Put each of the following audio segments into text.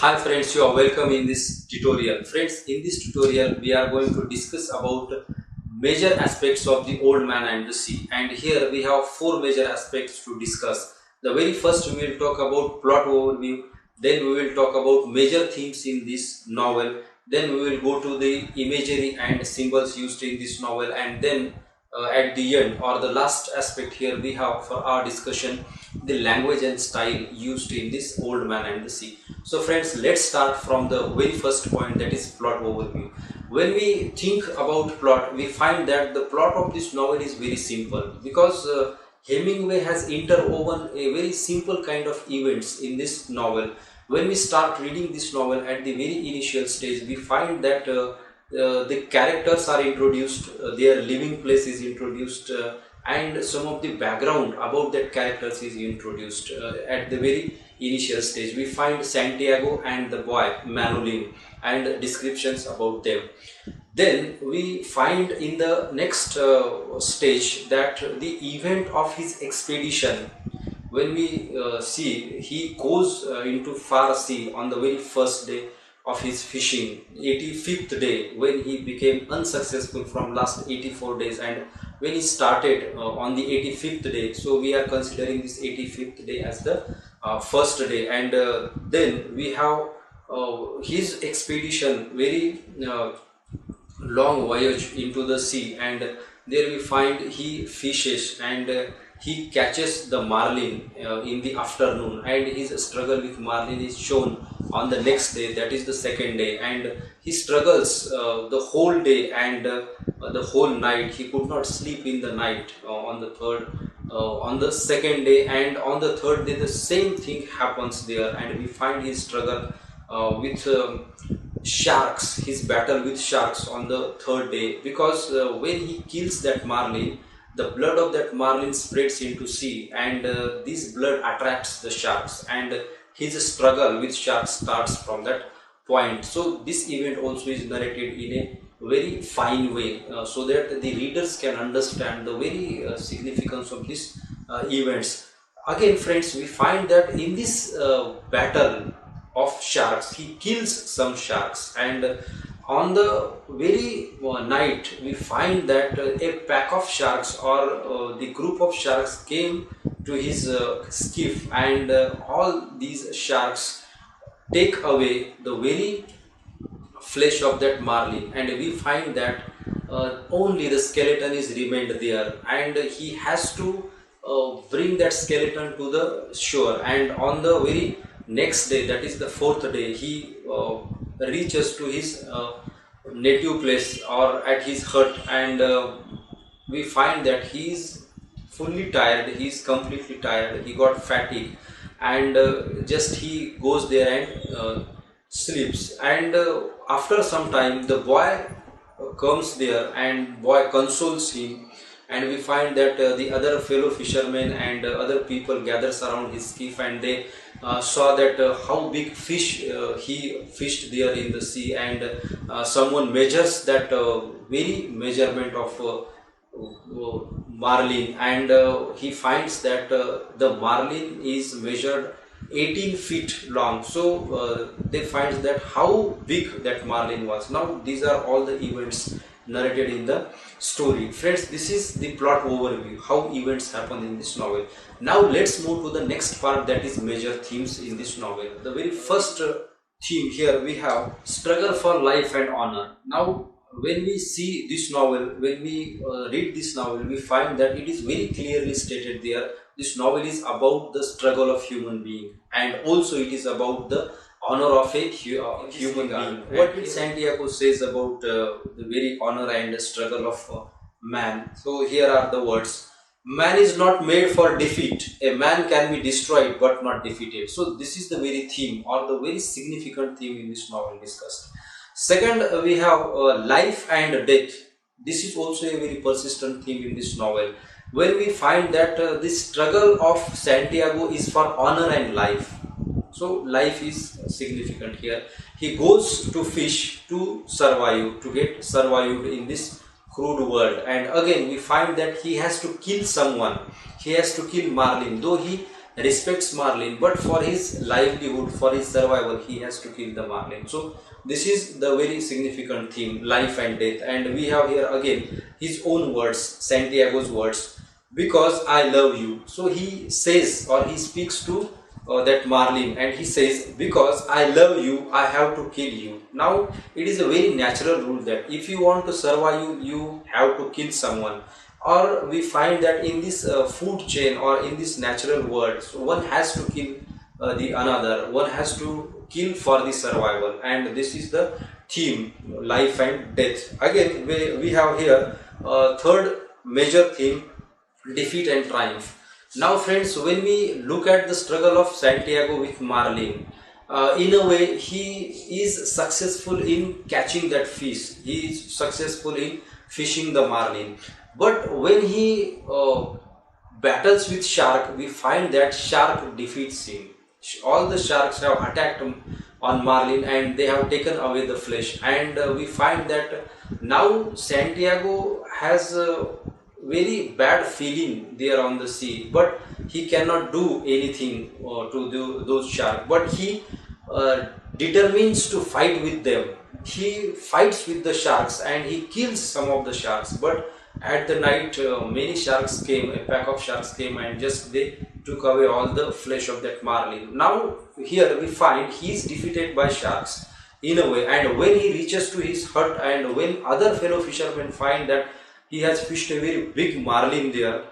Hi friends, you are welcome in this tutorial. Friends, in this tutorial we are going to discuss about major aspects of the old man and the sea. And here we have four major aspects to discuss. The very first we will talk about plot overview, then we will talk about major themes in this novel, then we will go to the imagery and symbols used in this novel, and then at the end or the last aspect here we have for our discussion the language and style used in this old man and the sea. So friends, let's start from the very first point, that is plot overview. When we think about plot, we find that the plot of this novel is very simple because Hemingway has interwoven a very simple kind of events in this novel. When we start reading this novel at the very initial stage, we find that the characters are introduced, their living place is introduced, and some of the background about that characters is introduced at the very initial stage. We find Santiago and the boy Manolin and descriptions about them. Then we find in the next stage that the event of his expedition, when we see he goes into far sea on the very first day of his fishing, 85th day, when he became unsuccessful from last 84 days, and when he started on the 85th day, so we are considering this 85th day as the first day. And then we have his expedition, very long voyage into the sea, and there we find he fishes and he catches the marlin in the afternoon, and his struggle with marlin is shown on the next day, that is the second day, and he struggles the whole day and the whole night. He could not sleep in the night on the second day, and on the third day the same thing happens there, and we find his struggle with sharks, his battle with sharks on the third day, because when he kills that marlin, the blood of that marlin spreads into sea, and this blood attracts the sharks, and his struggle with sharks starts from that point. So this event also is narrated in a very fine way, so that the readers can understand the very significance of these events. Again friends, we find that in this battle of sharks, he kills some sharks, and on the very night we find that a pack of sharks, or the group of sharks, came to his skiff, and all these sharks take away the very flesh of that marlin, and we find that only the skeleton is remained there, and he has to bring that skeleton to the shore. And on the very next day, that is the fourth day, he reaches to his native place or at his hut, and we find that he is fully tired, he is completely tired, he got fatigue, and just he goes there and sleeps. And after some time the boy comes there, and boy consoles him, and we find that the other fellow fishermen and other people gathers around his skiff, and they saw that how big fish he fished there in the sea, and someone measures that very measurement of marlin, and he finds that the marlin is measured 18 feet long. So they find that how big that marlin was. Now these are all the events narrated in the story. Friends, this is the plot overview, how events happen in this novel. Now let's move to the next part, that is major themes in this novel. The very first theme here we have struggle for life and honor. Now when we see this novel, when we read this novel, we find that it is very clearly stated there, this novel is about the struggle of human being, and also it is about the honor of a human being. What did Santiago says about the very honor and struggle of man? So here are the words: man is not made for defeat, a man can be destroyed but not defeated. So this is the very theme, or the very significant theme in this novel discussed. Second, we have life and death. This is also a very persistent theme in this novel, when we find that the struggle of Santiago is for honor and life. So life is significant here. He goes to fish to survive, to get survived in this crude world, and again we find that he has to kill someone. He has to kill marlin, though he respects marlin, but for his livelihood, for his survival, he has to kill the marlin. So this is the very significant theme, life and death. And we have here again his own words, Santiago's words, because I love you. So he says, or he speaks to that marlin, and he says, because I love you, I have to kill you. Now it is a very natural rule that if you want to survive, you have to kill someone. Or we find that in this food chain, or in this natural world, so one has to kill the another, one has to kill for the survival. And this is the theme, life and death. Again we have here third major theme, defeat and triumph. Now friends, when we look at the struggle of Santiago with marlin, in a way he is successful in catching that fish, he is successful in fishing the marlin. But when he battles with shark, we find that shark defeats him. All the sharks have attacked on marlin and they have taken away the flesh. And we find that now Santiago has a very bad feeling there on the sea, but he cannot do anything to those sharks. But he determines to fight with them. He fights with the sharks and he kills some of the sharks. But at the night, many sharks came, a pack of sharks came, and just they took away all the flesh of that marlin. Now here we find he is defeated by sharks in a way. And when he reaches to his hut, and when other fellow fishermen find that he has fished a very big marlin there,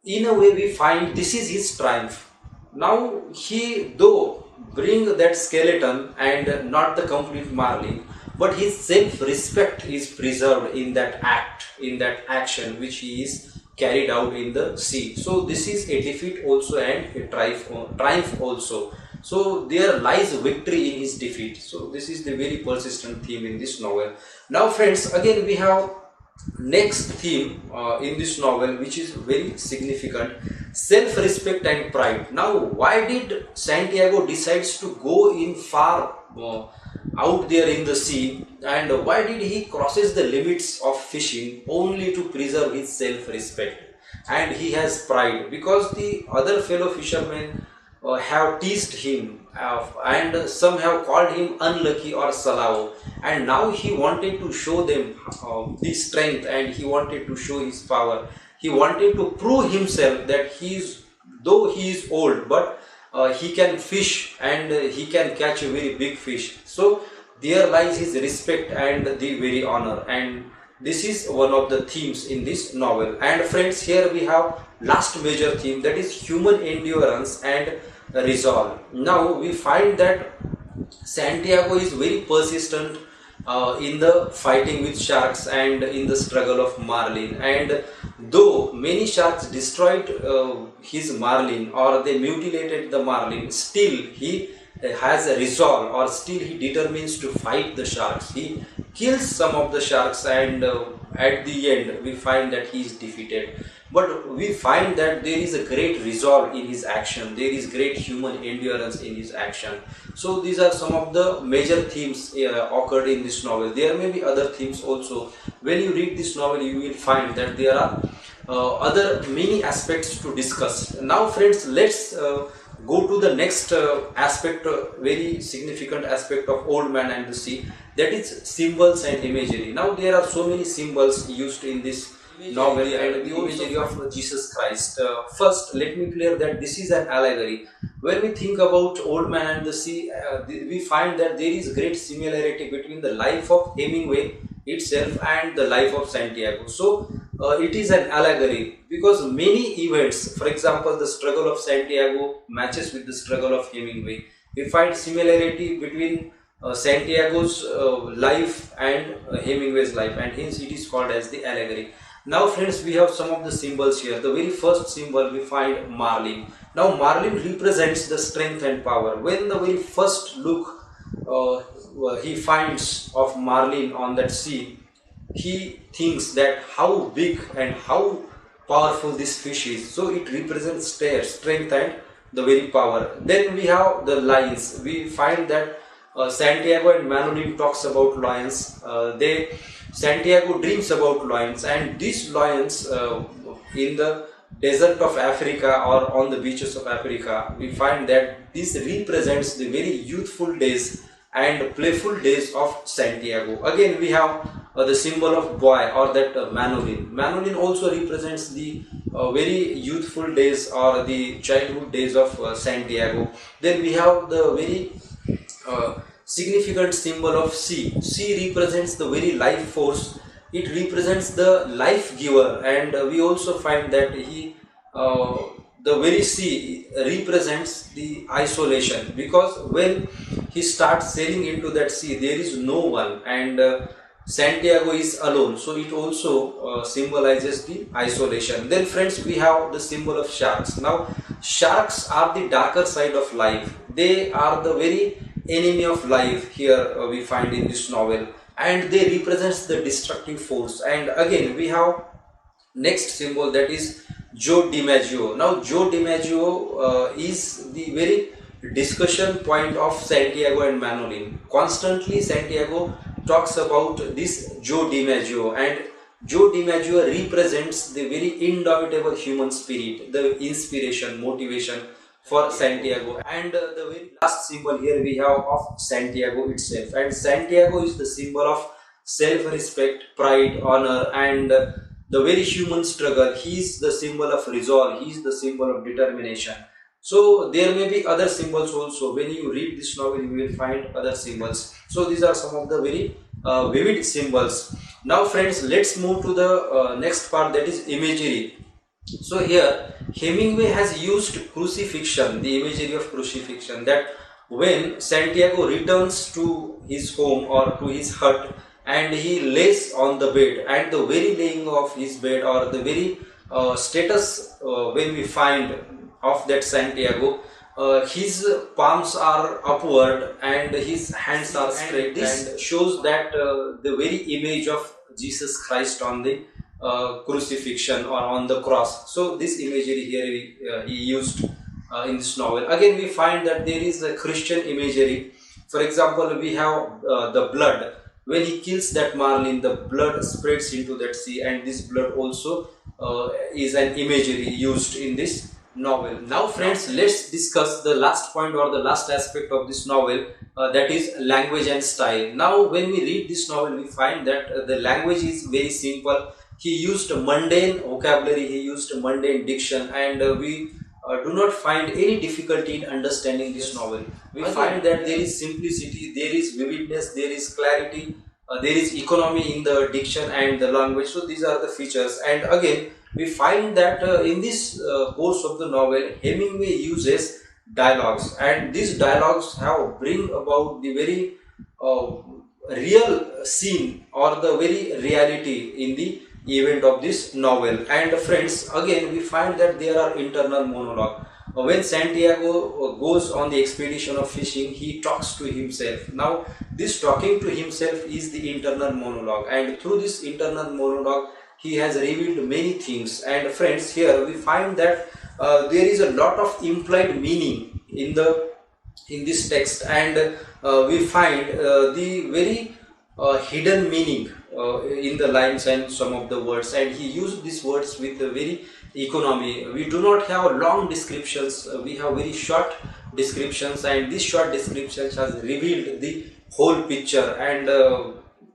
in a way we find this is his triumph. Now he though bring that skeleton and not the complete marlin, but his self-respect is preserved in that act, in that action which he is carried out in the sea. So this is a defeat also and a triumph also. So there lies victory in his defeat. So this is the very persistent theme in this novel. Now friends, again we have next theme in this novel, which is very significant, self-respect and pride. Now why did Santiago decides to go in far out there in the sea, and why did he crosses the limits of fishing only to preserve his self-respect? And he has pride because the other fellow fishermen have teased him, and some have called him unlucky or salao, and now he wanted to show them the strength, and he wanted to show his power. He wanted to prove himself that though he is old, but he can fish and he can catch a very big fish. So there lies his respect and the very honor, and this is one of the themes in this novel. And friends, here we have last major theme, that is human endurance and resolve. Now we find that Santiago is very persistent in the fighting with sharks and in the struggle of marlin. And though many sharks destroyed his marlin, or they mutilated the marlin, still he has a resolve, or still he determines to fight the sharks. He kills some of the sharks, and at the end we find that he is defeated. But we find that there is a great resolve in his action, there is great human endurance in his action. So these are some of the major themes occurred in this novel. There may be other themes also. When you read this novel, you will find that there are other many aspects to discuss. Now friends, let's go to the next aspect, very significant aspect of Old Man and the Sea, that is symbols and imagery. Now there are so many symbols used in this novel, and the imagery of Jesus Christ. First, let me clear that this is an allegory. When we think about Old Man and the Sea, we find that there is great similarity between the life of Hemingway itself and the life of Santiago. So it is an allegory because many events, for example, the struggle of Santiago matches with the struggle of Hemingway. We find similarity between Santiago's life and Hemingway's life, and hence it is called as the allegory. Now friends, we have some of the symbols here. The very first symbol we find marlin. Now marlin represents the strength and power. When the very first look he finds of marlin on that sea, he thinks that how big and how powerful this fish is. So it represents strength and the very power. Then we have the lions. We find that Santiago and Manolin talks about lions. Santiago dreams about lions, and these lions in the desert of Africa or on the beaches of Africa, we find that this represents the very youthful days and playful days of Santiago. Again, we have the symbol of boy, or that manolin. Manolin also represents the very youthful days or the childhood days of Santiago. Then we have the very significant symbol of sea. Sea represents the very life force. It represents the life giver, and we also find that the very sea represents the isolation, because when he starts sailing into that sea, there is no one, and Santiago is alone, so it also symbolizes the isolation. Then friends, we have the symbol of sharks. Now sharks are the darker side of life. They are the very enemy of life here, we find in this novel, and they represents the destructive force. And again we have next symbol, that is Joe DiMaggio. Now Joe DiMaggio is the very discussion point of Santiago and Manolin. Constantly Santiago talks about this Joe DiMaggio, and Joe DiMaggio represents the very indomitable human spirit, the inspiration, motivation for Santiago. And the very last symbol here we have of Santiago itself, and Santiago is the symbol of self-respect, pride, honor, and the very human struggle. He is the symbol of resolve, he is the symbol of determination. So there may be other symbols also. When you read this novel, you will find other symbols. So these are some of the very vivid symbols. Now friends, let's move to the next part, that is imagery. So here Hemingway has used crucifixion, the imagery of crucifixion, that when Santiago returns to his home or to his hut and he lays on the bed, and the very laying of his bed, or the very status when we find of that Santiago, his palms are upward and his hands are straight. This shows that the very image of Jesus Christ on the crucifixion or on the cross. So this imagery here he used in this novel. Again we find that there is a Christian imagery. For example, we have the blood. When he kills that marlin, the blood spreads into that sea, and this blood also is an imagery used in this novel. Now friends, let's discuss the last point or the last aspect of this novel, that is language and style. Now when we read this novel, we find that the language is very simple. He used mundane vocabulary, he used mundane diction, and we do not find any difficulty in understanding this novel. We find that there is simplicity, there is vividness, there is clarity, there is economy in the diction and the language. So these are the features. And again we find that in this course of the novel, Hemingway uses dialogues, and these dialogues have bring about the very real scene or the very reality in the event of this novel. And friends, again we find that there are internal monologue. When Santiago goes on the expedition of fishing, he talks to himself. Now this talking to himself is the internal monologue, and through this internal monologue he has revealed many things. And friends, here we find that there is a lot of implied meaning in this text, and we find the very hidden meaning in the lines and some of the words, and he used these words with a very economy. We do not have long descriptions, we have very short descriptions, and these short descriptions has revealed the whole picture. And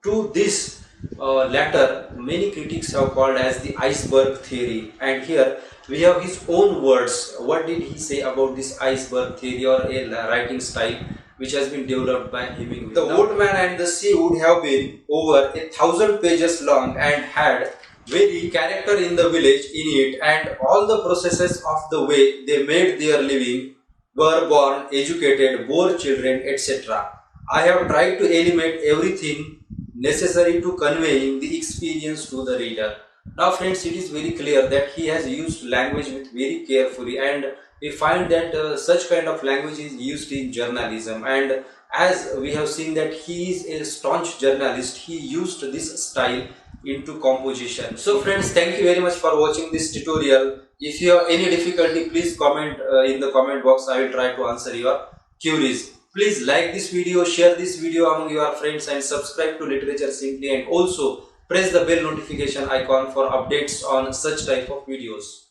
to this latter, many critics have called as the iceberg theory. And here we have his own words. What did he say about this iceberg theory, or a writing style which has been developed by Hemingway? The Old Man and the Sea would have been over 1,000 pages long and had very character in the village in it, and all the processes of the way they made their living, were born, educated, bore children, etc. I have tried to eliminate everything necessary to conveying the experience to the reader. Now friends, it is very clear that he has used language with very carefully, and we find that such kind of language is used in journalism, and as we have seen that he is a staunch journalist, he used this style into composition. So friends, thank you very much for watching this tutorial. If you have any difficulty, please comment in the comment box. I will try to answer your queries. Please like this video, share this video among your friends, and subscribe to Literature Simply, and also press the bell notification icon for updates on such type of videos.